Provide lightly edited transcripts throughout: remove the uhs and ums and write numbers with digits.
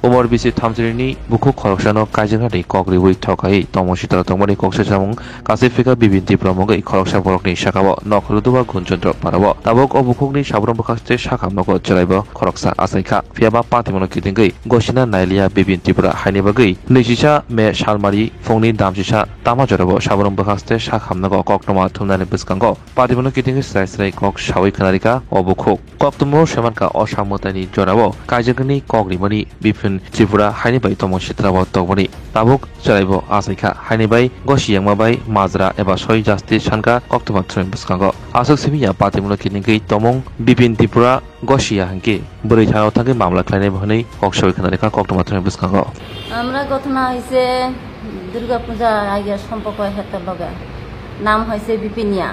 umar bisi thamjini buku khoroksano kaijingani kogribui thokai tomositara tongmani koksajamung kasifika bibinti pramogai khoroksa borokni sakabo nokruduba gunjondro parabo tabok obukukni sabrom bakaste sakamnogo jalaibo khoroksa asaika fiaba patimono kitingai gosina nailia bibinti pra hainibagai leisisa me salmari fongni damsisa tamajorabo sabrom bakaste sakamnogo koknoma thumnani biskango patimono kitingai srai kok sawai khanarika obukuk koktumo semanka osamotani jorabo kaijingani kogrimani bipin Tripura hainibai tomositrabo togmani tabuk jalaibo asaika hainibai gosiyangmabai majra eba soi jasti sanka koktuma thrin biskango asuk simiya patimono kitingai tomong bipin Tripura গসিয়া হাঙ্কি বড়ি থানাও থাকে মামলা ক্লাইনে বহনেই কক্সই খানারেখা কক্টমাত্র বিস্কাঙ্গ আমরা ঘটনা হয়েছে দুর্গা পূজা আগে সম্পর্ক হেতের লগে নাম হয়েছে বিপিনিয়া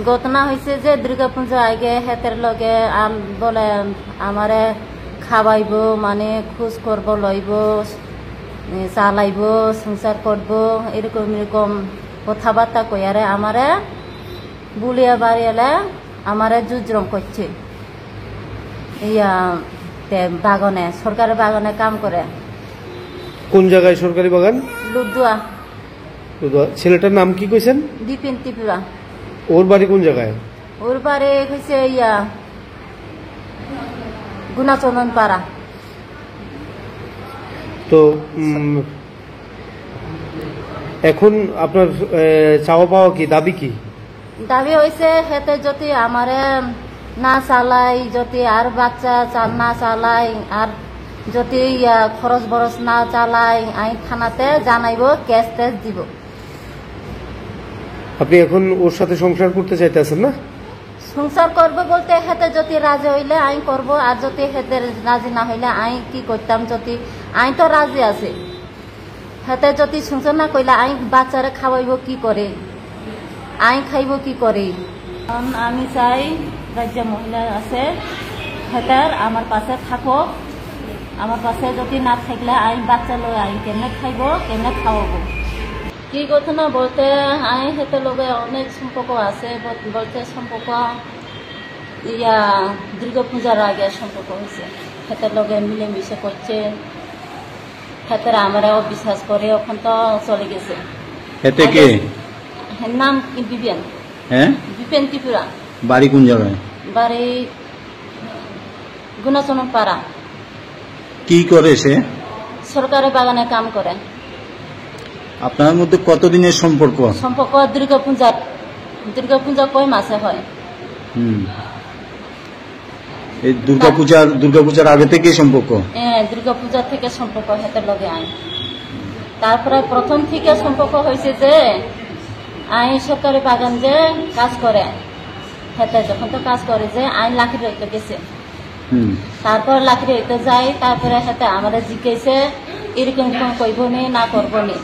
ঘটনা হয়েছে যে দুর্গা পূজা আগে হেতের লগে বলে আমারে খাওয়াইব মানে খোঁজ করব লইব চালাইব সংসার করব এরকম এরকম কথাবার্তা কইয়ারে আমারে বুলিয়া বাড়িয়ালে আমারে জুজরম করছে ইয়া বাগানে সরকারি বাগানে কাম করে কোন জায়গায় সরকারি বাগান লুদুয়া ছেলেটার নাম কি কইছেন বিপিন ত্রিপুরা ওর বাড়ি কোন জায়গায় ওর বাড়ি হইছে ইয়া গুনাচন্দন পাড়া তো এখন আপনার চাওয়া পাওয়া কি দাবি কি দাবি হয়েছে হেতে যদি আমারে না চালাই যদি আর বাচ্চা না চালাই আর যদি খরচ বরচ না চালাই আই থানাতে জানাইব ক্যাশ ট্যাশ দিব আপনি এখন ওর সাথে সংসার করতে চাইতেছেন না সংসার করবো বলতে হেতে যদি রাজি হইলে আই করব আর যদি হেতে রাজি না হইলে আই কি করতাম যদি আই তো রাজি আছে হেতে যদি সংসার না কইলে আই বাচ্চারে খাওয়াইব কি করে আই খাইব কি করে আমি চাই রাজ্য মহিলা আছে হেতার আমার পাশে থাকো আমার পাশে যদি না থাকলে আই বাচ্চা লই আই কেমনে খাইব কেমনে খাওয়াবো কি ঘটনা বলতে আই হেতে লগে অনেক সম্পর্ক আছে বলতে সম্পর্ক ইয়া দুর্গা পূজার আগে সম্পর্ক হয়েছে হেতের লগে মিলেমিশে করছে হেতের আমারও বিশ্বাস করে এখন তো চলে গেছে হেতে কে নাম বিপিন হ্যাঁ বিপিন ত্রিপুরা বাড়ি কোন জায়গায় বাড়ি গুনাচন্দন পাড়া কি করে সে সরকারি বাগানে কাম করে আপনার মধ্যে কতদিনের সম্পর্ক সম্পর্ক দুর্গা পূজা কয় মাসে হয় এই দুর্গা পূজার আগে থেকেই সম্পর্ক হ্যাঁ দুর্গা পূজা থেকে সম্পর্ক হাতের লগে আই তারপরে প্রথম থেকে সম্পর্ক হয়েছে যে আই সরকারি বাগান যে কাজ করে হেতে যখন তো কাজ করে যে আইন লাখি রইতে গেছে তারপর লাখি রইতে যাই তারপরে হেতে আমাদের জিজ্ঞেসে এরকম কইব নি না করব নি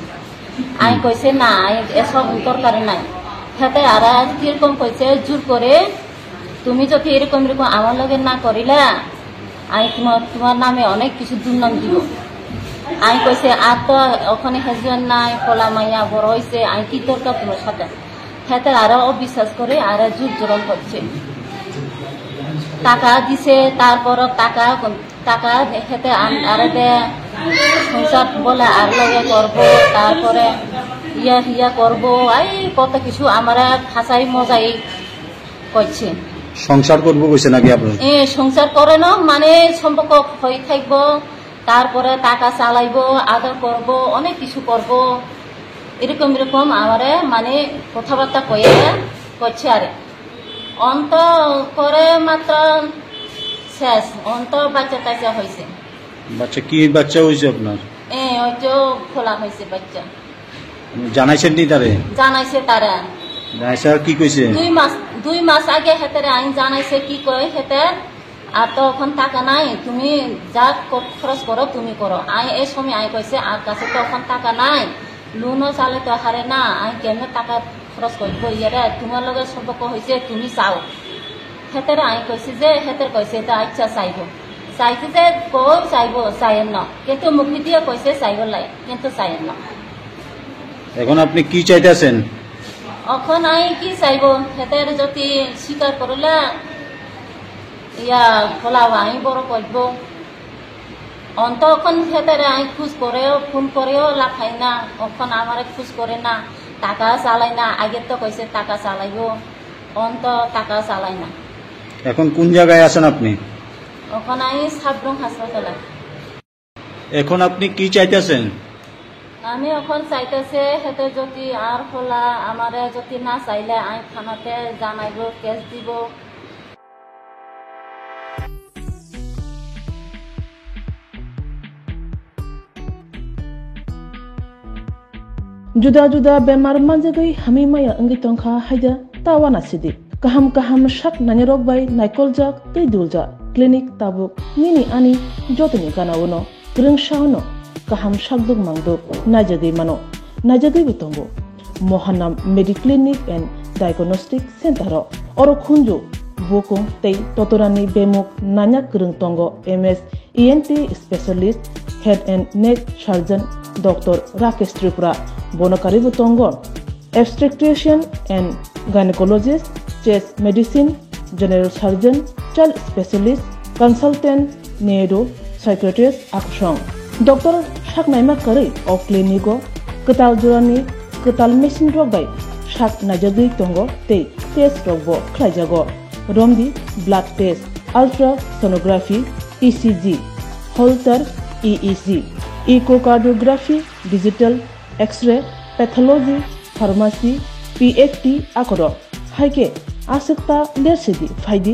আই কইছে না আই এসব দরকার নাই হেতে আর কিরকম কইছে জোর করে তুমি যদি এরকম এরকম আমার লগে না করিলা আই তোমার নামে অনেক কিছু দুর্নাম দিব আই কইছে আর তো ওখানে হাজবেন্ড নাই পোলা মাইয়া বড় হয়েছে আই কি দরকার তোমার সাথে হেতে আরো অবিশ্বাস করে আর জোর জোরম করছে টাকা দিছে তারপর টাকা হেতে আর সংসার বলে আর লগে করবো তারপরে ইয়া করবো আই কত কিছু আমার ফাঁসাই মজাই করছে সংসার করবো কইছে নাকি আপনার সংসার করে না মানে সম্পর্ক হয়ে থাকবো তারপরে টাকা চালাইবো আদর করব অনেক কিছু করব এরকম এরকম আমারে মানে কথাবার্তা কয়ে করছে আরে অন্ত করে মাত্র শেষ অন্ত বাচ্চা টাচ্চা হয়েছে বাচ্চা কি বাচ্চা হয়েছে আপনার হয়তো খোলা হয়েছে বাচ্চা জানাইছেন নি তারে জানাইছে তারা জানাইছে আর কি কইছে 2 মাস আগে হেতের আইন জানাইছে কি কয় হেতের আর তো এখন টাকা নাই তুমি যা খরচ করো তুমি করো আই এই সময় আই কইছে আর কাছে তো এখন টাকা নাই লোনও চালে তো হারে না আই কেমনে টাকা খরচ করবো ইয়ারে তোমার লগে সম্পর্ক হয়েছে তুমি চাও হেতের আই কইছে যে হেতের কইছে এটা আচ্ছা চাইব চাইছে যে কই চাইব চাইেন না কিন্তু মুখি দিয়ে কইছে চাইব লাই কিন্তু চাইেন না এখন আপনি কি চাইতেছেন এখন আই কি চাইব হেতের যদি স্বীকার করলে ইয়া খোলা আই বড় করব তখন হেতারে আই খুশ করেও ফোন করেও লাখাই না, এখন আমার খুশ করে না, টাকা চালাই না। আগে তো কইছে টাকা চালাইব, অন্ত টাকা চালাই না। এখন কোন জায়গায় আছেন আপনি? এখন আই সাবরং হাসপাতালে। এখন আপনি কি চাইতেছেন? আমি এখন চাইতেছে হেতে যদি আর হলা আমারে যদি না চাইলে আই থানাতে জানাইব, কেস দিব। जुदा-जुदा बेमार मानजागै हामी माया अंगि तंखा हायदा तावाना सिदि kaham sak nanya rokbai naikolJak tei duljak klinik tabuk nini ani jotoni ganawono grengsahono kaham sakduk mangduk najagui mano najagui bitongo Mohanam Mediclinic and Diagnostic Center oro khunju bokung tei totorani bemuk nanya greng tongo MS ENT specialist head and neck surgeon Dr. Rakesh Tripura bonokari butongo obstetrician and gynecologist chest medicine general surgeon child specialist consultant neuro psychiatrist aksong Dr. Shaknaima Kari of Clinico Ketal Jurani Ketal Machine Rogbai Shak Najagui Tongo Te Test Rogbo Klajago Romdi Blood Test Ultrasonography ECG Holter EEG Echocardiography Digital X-ray Pathology Pharmacy PFT Akoro Haike Asikta Lersidi Faidi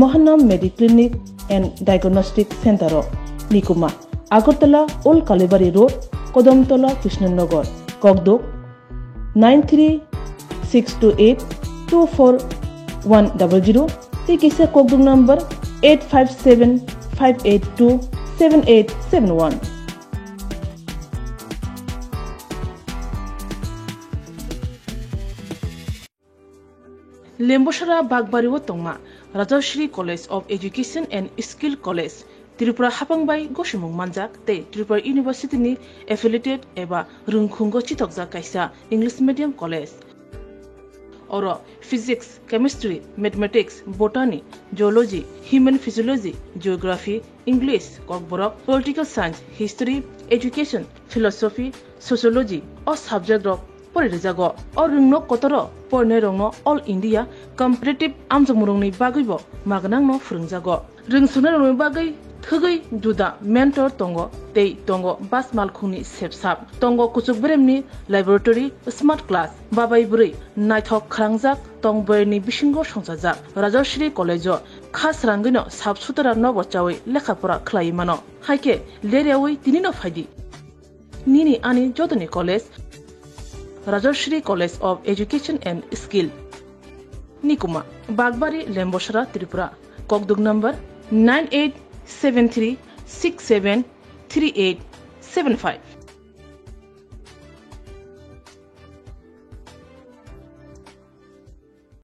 Mohanam Mediclinic and Diagnostic Center Nikuma Agartala Old Kalibari Road Kodamtola Krishnanagar Kogdok 93-628-24100 Tikisa Kogdok number 857-582-7871 Lembosara Bagbariwo Tongma Rajashri College of Education and Skill College Tripura Hapangbai Goshimung Manjak Te Tripura University ni affiliated eba Rungkhungo Chitokja Kaisa English Medium College Oro Physics, Chemistry, Mathematics, Botany, Geology, Human Physiology, Geography, English, Kokborok, Political Science, History, Education, Philosophy, Sociology or subject of Porijago or Rungno Kotoro Pornerongno All India Competitive Amjamurungni Bagibo Magnangno Frungjago Rungsunarungni Bagai Thugai Juda Mentor Tongo Tei Tongo Bas Malkhuni Sepsap Tongo Kuchukbremni Laboratory Smart Class Babai Buri Naithok Krangjak Tongberni Bishingo Songsajak Rajashri College Khas Rangino Sabsutara Nobochawi Lekhapura Klaimano Haike Leriawi Tinino Faidi Nini Ani Jotoni College Rajashri College of Education and Skill Nikuma Bagbari Lembosara Tripura Kogduk number 9873673875